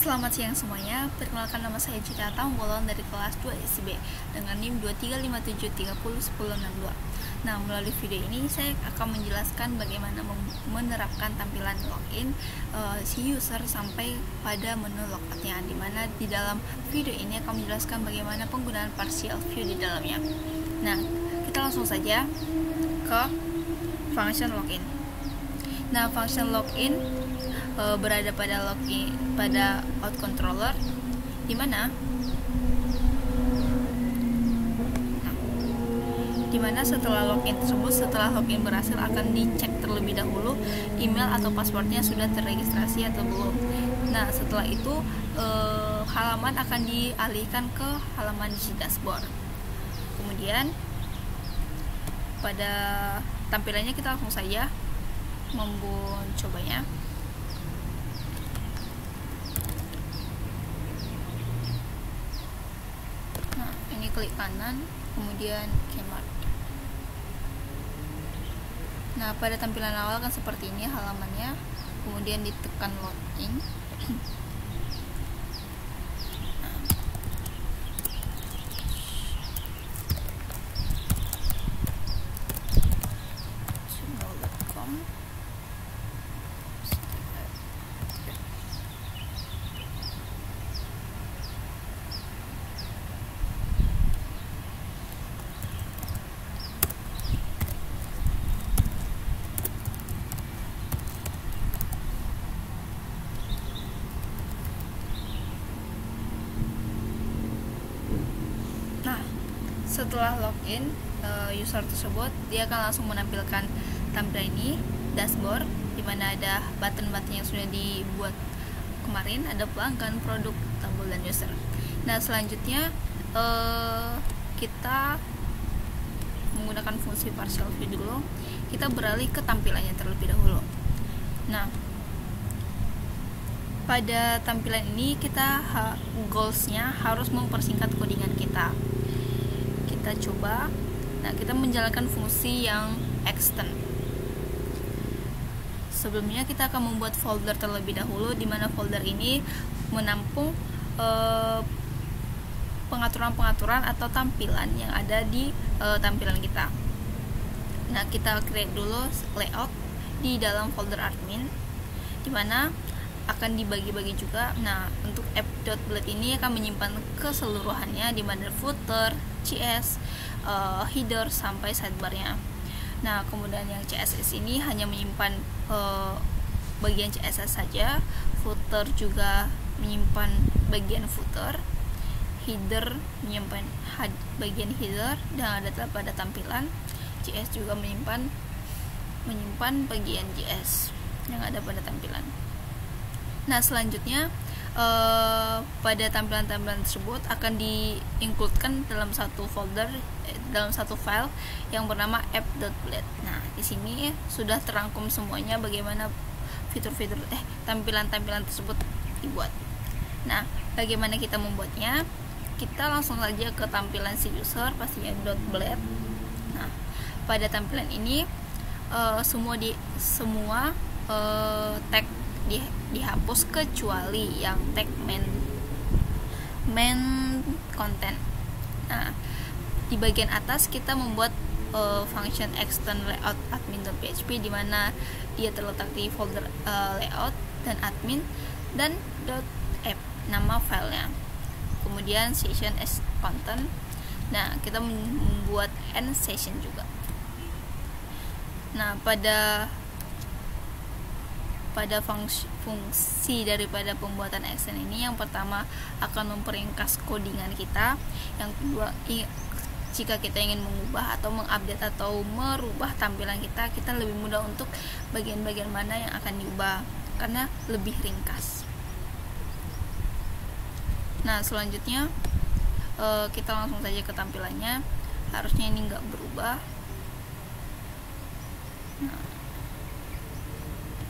Selamat siang semuanya, perkenalkan nama saya Cika Tambolon dari kelas 2 SIB dengan NIM 2357301062. Nah, melalui video ini saya akan menjelaskan bagaimana menerapkan tampilan login si user sampai pada menu logoutnya, dimana di dalam video ini akan menjelaskan bagaimana penggunaan partial view di dalamnya. Nah, kita langsung saja ke function login. Nah, function login berada pada out controller, dimana setelah login berhasil akan dicek terlebih dahulu email atau passwordnya sudah terregistrasi atau belum. Nah, setelah itu halaman akan dialihkan ke halaman di dashboard. Kemudian pada tampilannya kita langsung saja mencobanya. Nah, ini klik kanan, kemudian keyboard. Nah, pada tampilan awal kan seperti ini halamannya, kemudian ditekan login. Setelah login, user tersebut dia akan langsung menampilkan tampilan ini, dashboard, dimana ada button-button yang sudah dibuat kemarin, ada pelanggan, produk, tombol, dan user. Nah, selanjutnya kita menggunakan fungsi partial view dulu. Kita beralih ke tampilannya terlebih dahulu. Nah, pada tampilan ini kita goalsnya harus mempersingkat codingan kita. Kita coba. Nah, kita menjalankan fungsi yang extend. Sebelumnya kita akan membuat folder terlebih dahulu, di mana folder ini menampung pengaturan-pengaturan atau tampilan yang ada di tampilan kita. Nah, kita create dulu layout di dalam folder admin, di mana akan dibagi-bagi juga. Nah, untuk app.blade ini akan menyimpan keseluruhannya, di mana footer, CS, header sampai sidebarnya. Nah, kemudian yang CSS ini hanya menyimpan bagian CSS saja, footer juga menyimpan bagian footer, header menyimpan bagian header dan ada pada tampilan, JS juga menyimpan bagian JS yang ada pada tampilan. Nah, selanjutnya pada tampilan-tampilan tersebut akan di-includekan dalam satu folder, dalam satu file yang bernama app.blade. Nah, di sini sudah terangkum semuanya bagaimana fitur-fitur tampilan-tampilan tersebut dibuat. Nah, bagaimana kita membuatnya? Kita langsung saja ke tampilan si user, pastinya .blade. Nah, pada tampilan ini semua tag dihapus kecuali yang tag main content. Nah, di bagian atas kita membuat function extend layout admin.php, di mana dia terletak di folder layout dan admin dan .app nama filenya. Kemudian session as content. Nah, kita membuat end session juga. Nah, pada fungsi daripada pembuatan extend ini, yang pertama akan memperingkas codingan kita, yang kedua jika kita ingin mengubah atau mengupdate atau merubah tampilan kita lebih mudah untuk bagian-bagian mana yang akan diubah karena lebih ringkas. Nah, selanjutnya kita langsung saja ke tampilannya. Harusnya ini nggak berubah.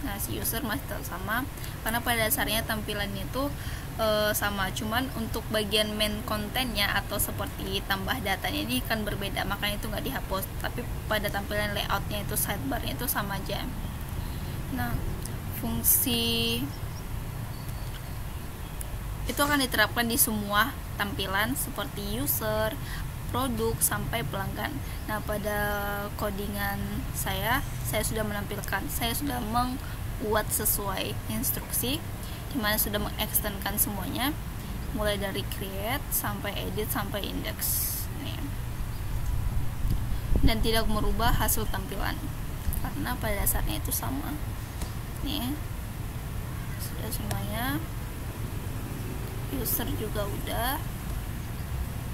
Nah, si user masih tetap sama karena pada dasarnya tampilannya itu sama, cuman untuk bagian main kontennya atau seperti tambah datanya ini kan berbeda, makanya itu nggak dihapus. Tapi pada tampilan layoutnya itu, sidebarnya itu sama aja. Nah, fungsi itu akan diterapkan di semua tampilan seperti user, produk, sampai pelanggan. Nah, pada codingan saya sudah menampilkan, saya sudah membuat sesuai instruksi, dimana sudah mengekstenkan semuanya, mulai dari create sampai edit sampai index nih. Dan tidak merubah hasil tampilan karena pada dasarnya itu sama nih. Sudah semuanya, user juga udah,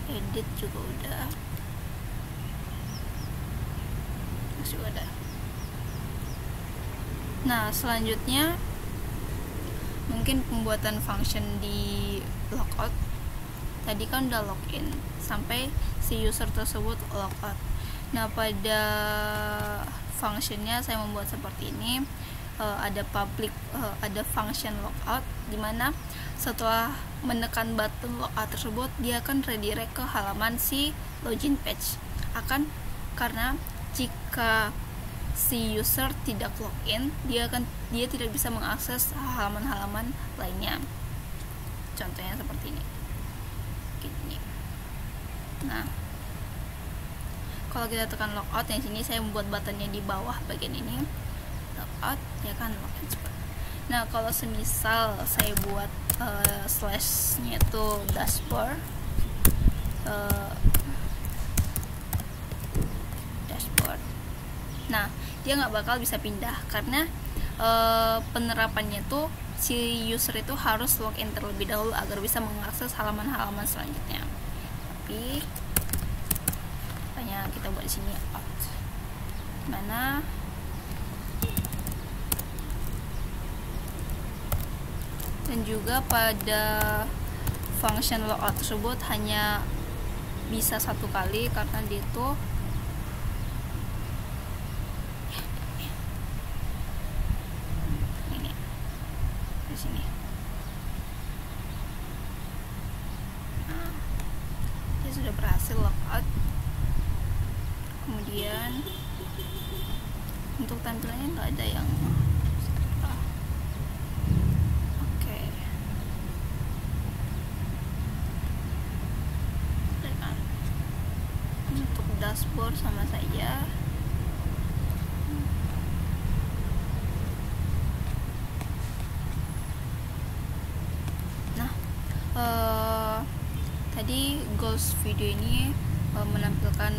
edit juga udah, masih ada. Nah, selanjutnya mungkin pembuatan function di logout. Tadi kan udah login sampai si user tersebut logout. Nah, pada functionnya saya membuat seperti ini. Ada public, ada function logout, dimana setelah menekan button logout tersebut dia akan redirect ke halaman si login page. Karena jika si user tidak login, dia tidak bisa mengakses halaman-halaman lainnya. Contohnya seperti ini. Gini. Nah, kalau kita tekan logout, yang sini saya membuat buttonnya di bawah bagian ini, logout, ya kan login. Nah, kalau semisal saya buat slashnya itu dashboard, nah dia nggak bakal bisa pindah karena penerapannya tuh si user itu harus login terlebih dahulu agar bisa mengakses halaman-halaman selanjutnya. Tapi hanya kita buat di sini out, mana dan juga pada function logout tersebut hanya bisa satu kali karena dia tuh ini di sini. Nah, dia sudah berhasil logout. Kemudian untuk tampilannya nggak ada yang dashboard sama saja. Nah, tadi goals video ini menampilkan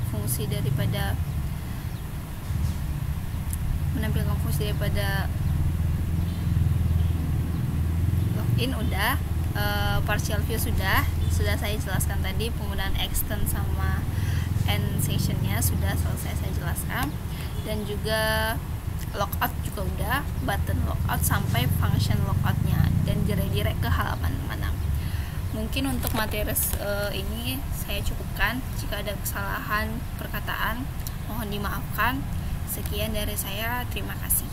fungsi daripada login udah, partial view sudah saya jelaskan tadi. Penggunaan extend sama end sessionnya sudah selesai saya jelaskan, dan juga logout juga udah, button logout sampai function logoutnya, dan redirect ke halaman mana. Mungkin untuk materi ini saya cukupkan. Jika ada kesalahan perkataan mohon dimaafkan. Sekian dari saya, terima kasih.